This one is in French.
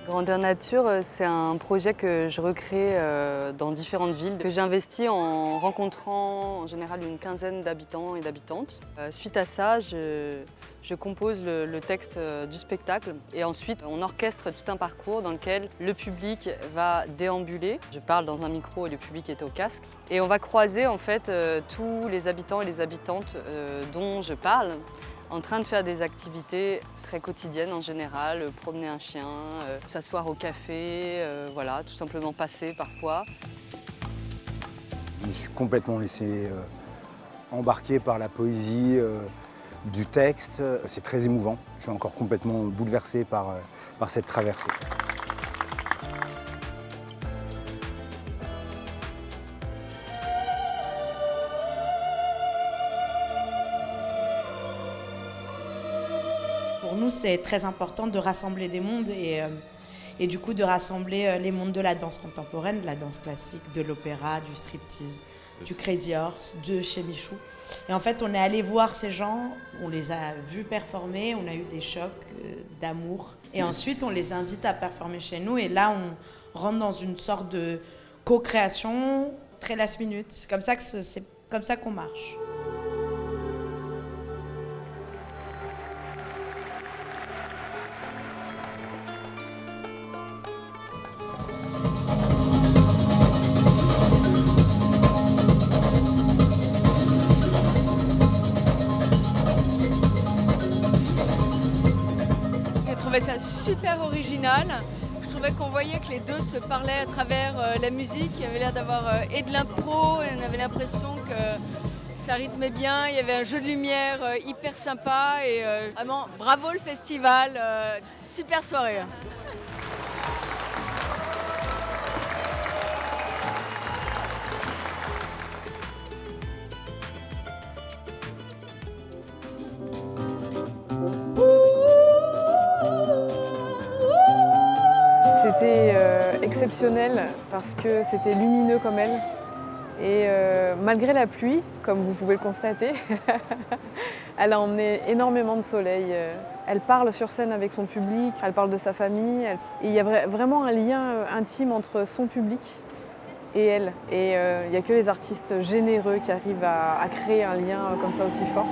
Grandeur Nature, c'est un projet que je recrée dans différentes villes, que j'investis en rencontrant en général une quinzaine d'habitants et d'habitantes. Suite à ça, je compose le texte du spectacle et ensuite on orchestre tout un parcours dans lequel le public va déambuler. Je parle dans un micro et le public est au casque. Et on va croiser en fait tous les habitants et les habitantes dont je parle, en train de faire des activités très quotidiennes en général, promener un chien, s'asseoir au café, voilà, tout simplement passer parfois. Je me suis complètement laissé embarquer par la poésie du texte. C'est très émouvant. Je suis encore complètement bouleversé par cette traversée. Pour nous, c'est très important de rassembler des mondes et du coup de rassembler les mondes de la danse contemporaine, de la danse classique, de l'opéra, du striptease, du crazy horse, de chez Michou. Et en fait, on est allé voir ces gens, on les a vus performer, on a eu des chocs d'amour. Et ensuite, on les invite à performer chez nous. Et là, on rentre dans une sorte de co-création très last minute. C'est comme ça qu'on marche. J'ai trouvé ça super original. Je trouvais qu'on voyait que les deux se parlaient à travers la musique. Il y avait l'air d'avoir et de l'impro, et on avait l'impression que ça rythmait bien. Il y avait un jeu de lumière hyper sympa et vraiment bravo le festival, super soirée. C'était exceptionnel parce que c'était lumineux comme elle. Et malgré la pluie, comme vous pouvez le constater, elle a emmené énormément de soleil. Elle parle sur scène avec son public, elle parle de sa famille. Et il y a vraiment un lien intime entre son public et elle. Et il n'y a que les artistes généreux qui arrivent à créer un lien comme ça aussi fort.